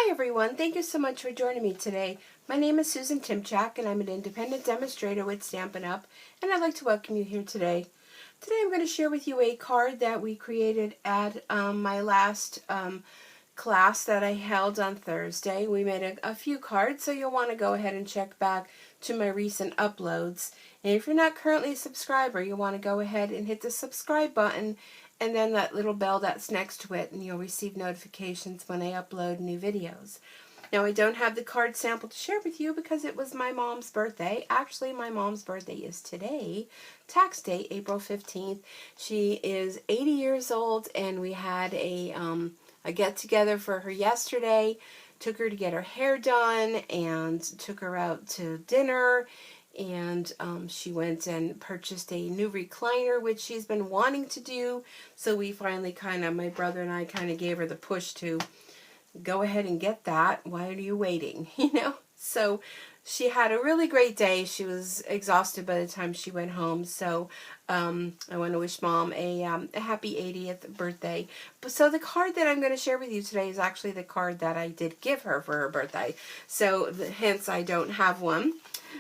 Hi everyone, thank you so much for joining me today. My name is Susan Timchak and I'm an independent demonstrator with Stampin' Up! And I'd like to welcome you here today. Today I'm going to share with you a card that we created at my last class that I held on Thursday. We made a few cards, so you'll want to go ahead and check back to my recent uploads. And if you're not currently a subscriber, you'll want to go ahead and hit the subscribe button and then that little bell that's next to it, and you'll receive notifications when I upload new videos. Now, I don't have the card sample to share with you because it was my mom's birthday. Actually, my mom's birthday is today, tax day, April 15th. She is 80 years old, and we had a get-together for her yesterday. Took her to get her hair done and took her out to dinner. And she went and purchased a new recliner, which she's been wanting to do. So we finally my brother and I gave her the push to go ahead and get that. Why are you waiting? So she had a really great day. She was exhausted by the time she went home. So I want to wish Mom a happy 80th birthday. So the card that I'm going to share with you today is actually the card that I did give her for her birthday. So hence I don't have one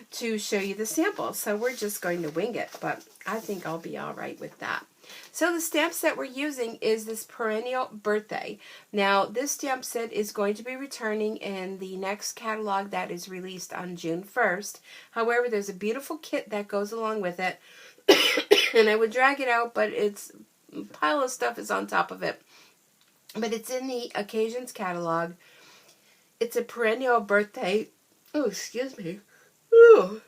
to show you the sample. So we're just going to wing it, but I think I'll be all right with that. So the stamp set we're using is this Perennial Birthday. Now, this stamp set is going to be returning in the next catalog that is released on June 1st. However, there's a beautiful kit that goes along with it. And I would drag it out, but it's a pile of stuff is on top of it. But it's in the Occasions catalog. It's a Perennial Birthday. Oh, excuse me. Ooh,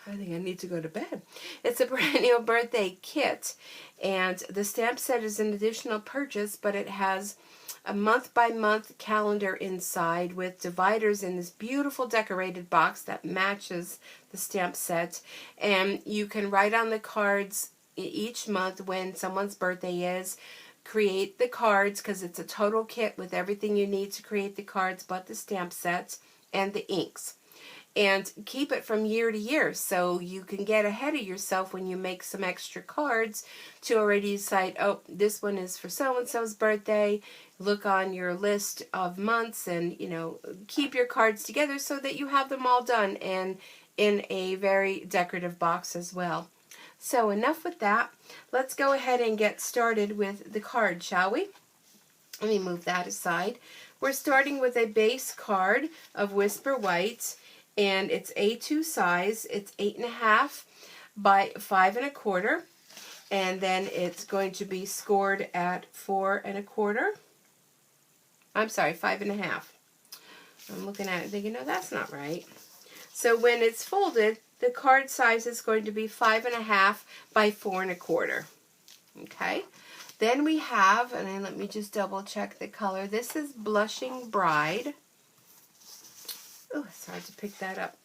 I think I need to go to bed. It's a Perennial Birthday kit, and the stamp set is an additional purchase, but it has a month-by-month calendar inside with dividers in this beautiful decorated box that matches the stamp set, and you can write on the cards each month when someone's birthday is, create the cards, because it's a total kit with everything you need to create the cards but the stamp sets and the inks. And keep it from year to year so you can get ahead of yourself when you make some extra cards to already decide, oh, this one is for so-and-so's birthday. Look on your list of months and, keep your cards together so that you have them all done and in a very decorative box as well. So enough with that. Let's go ahead and get started with the card, shall we? Let me move that aside. We're starting with a base card of Whisper White. And it's A2 size. It's 8.5 by 5 1/4, and then it's going to be scored at 4 1/4. I'm sorry, 5.5. I'm looking at it thinking, no, that's not right. So when it's folded, the card size is going to be 5.5 by 4 1/4. Okay. Then we have, and then let me just double check the color. This is Blushing Bride. Oh, it's hard to pick that up.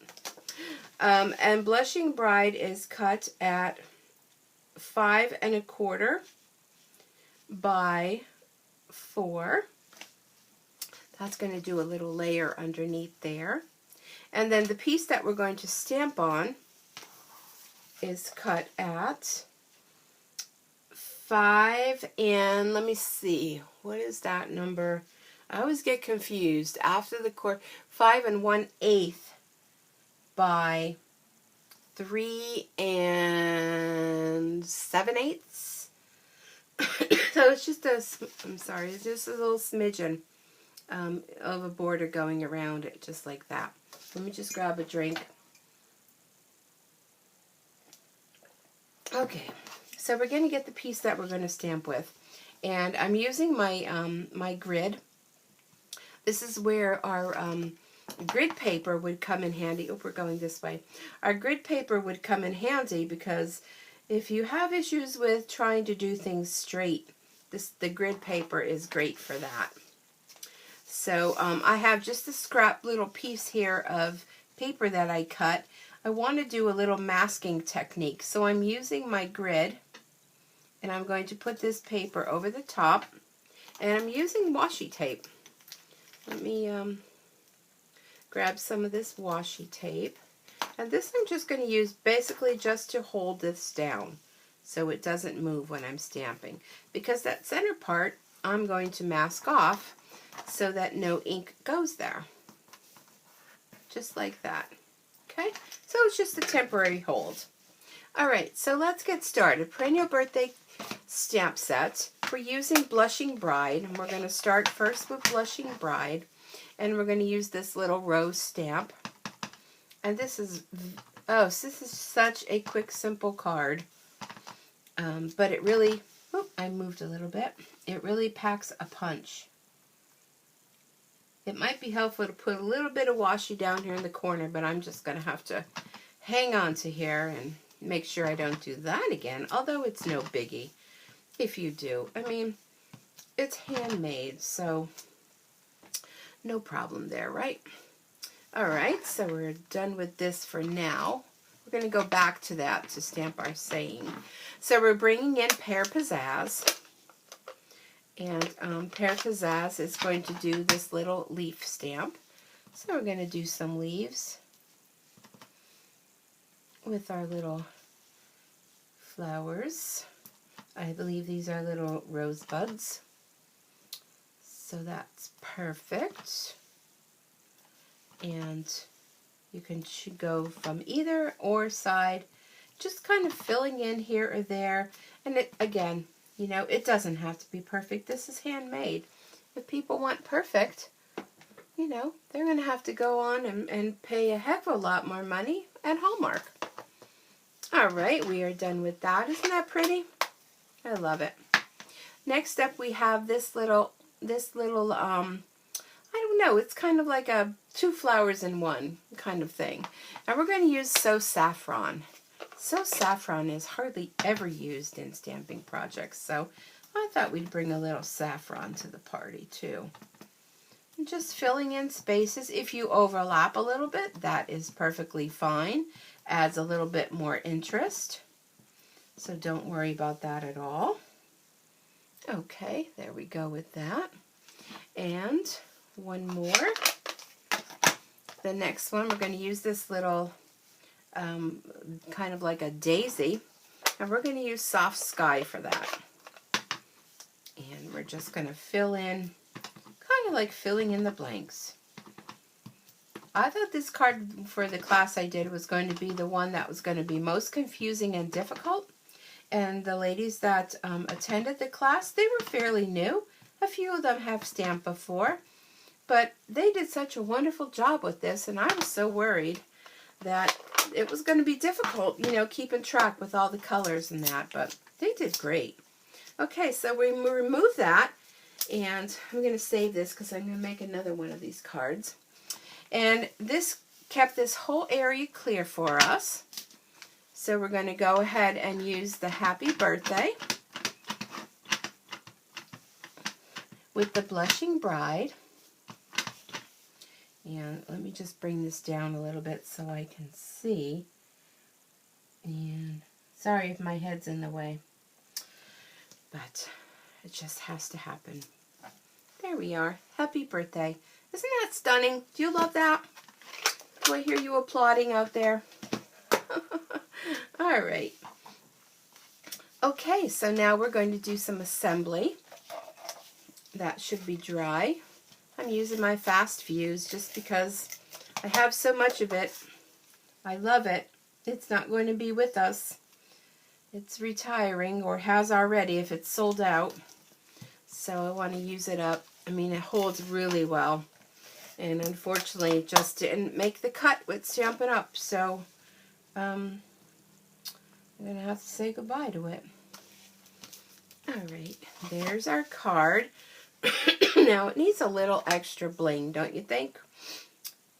And Blushing Bride is cut at 5 1/4 by 4. That's going to do a little layer underneath there. And then the piece that we're going to stamp on is cut at 5 and, let me see, what is that number? I always get confused. After the cord, 5 1/8 by 3 7/8. So it's just it's just a little smidgen of a border going around it, just like that. Let me just grab a drink. Okay, so we're going to get the piece that we're going to stamp with. And I'm using my, my grid. This is where our grid paper would come in handy. Oh, we're going this way. Our grid paper would come in handy because if you have issues with trying to do things straight, the grid paper is great for that. So I have just a scrap little piece here of paper that I cut. I want to do a little masking technique. So I'm using my grid, and I'm going to put this paper over the top, and I'm using washi tape. Let me grab some of this washi tape. And this I'm just going to use basically just to hold this down so it doesn't move when I'm stamping. Because that center part I'm going to mask off so that no ink goes there. Just like that. Okay, so it's just a temporary hold. Alright, so let's get started. Perennial birthday stamp set. We're using Blushing Bride, and we're going to start first with Blushing Bride, and we're going to use this little rose stamp. And this is, oh, so this is such a quick, simple card. But it really, oh, I moved a little bit. It really packs a punch. It might be helpful to put a little bit of washi down here in the corner, but I'm just going to have to hang on to here and make sure I don't do that again, although it's no biggie if you do. I mean, it's handmade, so no problem there, right? Alright, so we're done with this for now. We're going to go back to that to stamp our saying. So we're bringing in Pear Pizzazz. And Pear Pizzazz is going to do this little leaf stamp. So we're going to do some leaves with our little flowers. I believe these are little rosebuds. So that's perfect. And you can go from either or side, just kind of filling in here or there. And it, again, you know, it doesn't have to be perfect. This is handmade. If people want perfect, you know, they're going to have to go on and pay a heck of a lot more money at Hallmark. Alright, we are done with that. Isn't that pretty? I love it. Next up we have this little, I don't know, it's kind of like a 2 flowers in one kind of thing. And we're going to use So Saffron. So Saffron is hardly ever used in stamping projects, so I thought we'd bring a little saffron to the party too. And just filling in spaces. If you overlap a little bit, that is perfectly fine. Adds a little bit more interest. So don't worry about that at all. Okay, there we go with that. And one more. The next one, we're going to use this little kind of like a daisy, and we're going to use Soft Sky for that. And we're just going to fill in, kind of like filling in the blanks. I thought this card for the class I did was going to be the one that was going to be most confusing and difficult. And the ladies that attended the class, they were fairly new. A few of them have stamped before. But they did such a wonderful job with this, and I was so worried that it was going to be difficult, you know, keeping track with all the colors and that. But they did great. Okay, so we remove that, and I'm going to save this because I'm going to make another one of these cards. And this kept this whole area clear for us. So we're going to go ahead and use the Happy Birthday with the Blushing Bride. And let me just bring this down a little bit so I can see. And sorry if my head's in the way, but it just has to happen. There we are. Happy birthday. Isn't that stunning? Do you love that? Do I hear you applauding out there? All right. Okay, so now we're going to do some assembly. That should be dry. I'm using my fast fuse just because I have so much of it. I love it. It's not going to be with us. It's retiring, or has already if it's sold out. So I want to use it up. I mean, it holds really well. And unfortunately, it just didn't make the cut with Stampin' Up. So I'm going to have to say goodbye to it. Alright, there's our card. Now, it needs a little extra bling, don't you think?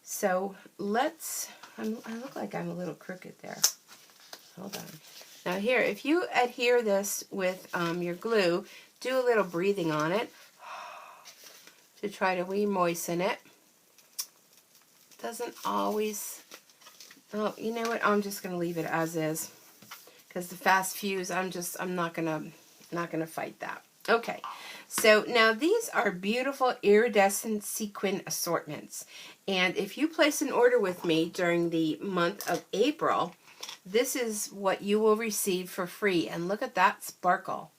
So let's, I look like I'm a little crooked there. Hold on. Now here, if you adhere this with your glue, do a little breathing on it to try to re-moisten it. Doesn't always, oh, you know what, I'm just going to leave it as is. Because the fast fuse, I'm not gonna fight that. Okay, so now these are beautiful iridescent sequin assortments. And if you place an order with me during the month of April, this is what you will receive for free. And look at that sparkle.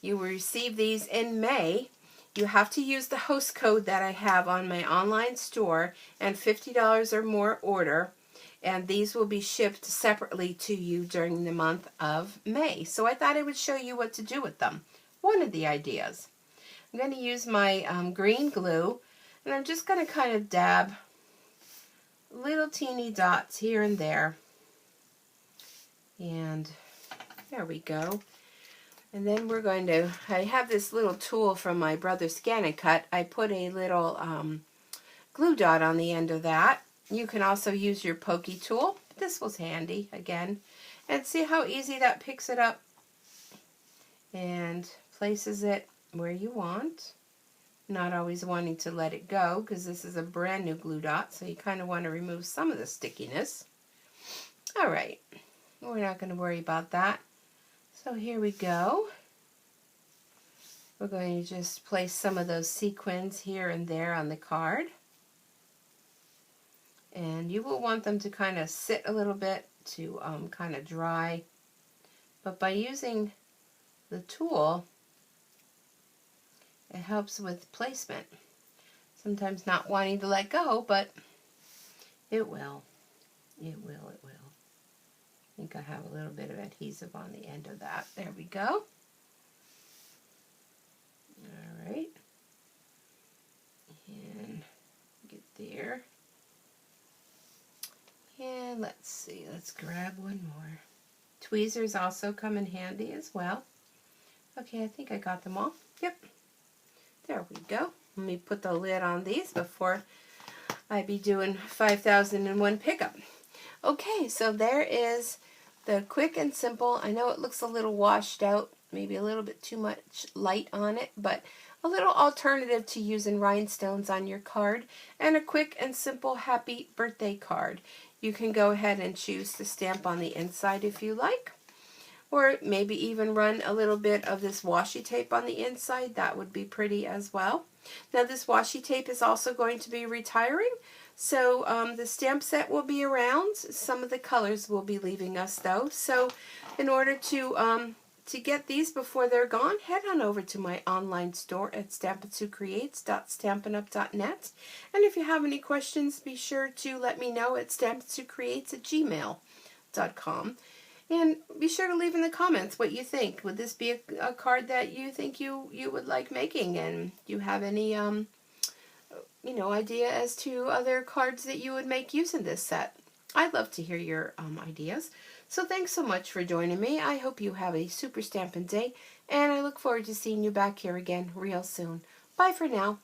You will receive these in May, You have to use the host code that I have on my online store and $50 or more order, and these will be shipped separately to you during the month of May. So I thought I would show you what to do with them. One of the ideas. I'm going to use my green glue, and I'm just going to kind of dab little teeny dots here and there. And there we go. And then we're going to, I have this little tool from my brother Scan and Cut. I put a little glue dot on the end of that. You can also use your pokey tool. This was handy, again. And see how easy that picks it up and places it where you want. Not always wanting to let it go, because this is a brand new glue dot, so you kind of want to remove some of the stickiness. Alright, we're not going to worry about that. So here we go. We're going to just place some of those sequins here and there on the card. And you will want them to kind of sit a little bit to kind of dry. But by using the tool, it helps with placement. Sometimes not wanting to let go, but it will. It will, it will. I think I have a little bit of adhesive on the end of that. There we go. Alright. And get there. And let's see, let's grab one more. Tweezers also come in handy as well. Okay, I think I got them all. Yep. There we go. Let me put the lid on these before I be doing 5,001 pickup. Okay, so there is the quick and simple. I know it looks a little washed out, maybe a little bit too much light on it, but a little alternative to using rhinestones on your card, and a quick and simple happy birthday card. You can go ahead and choose to stamp on the inside if you like, or maybe even run a little bit of this washi tape on the inside. That would be pretty as well. Now this washi tape is also going to be retiring, so the stamp set will be around. Some of the colors will be leaving us though. So in order to get these before they're gone, head on over to my online store at stampin2creates.stampinup.net. And if you have any questions, be sure to let me know at stampin2creates@gmail.com. And be sure to leave in the comments what you think. Would this be a card that you think you would like making? And do you have any idea as to other cards that you would make using this set? I'd love to hear your ideas. So thanks so much for joining me. I hope you have a super stampin' day, and I look forward to seeing you back here again real soon. Bye for now.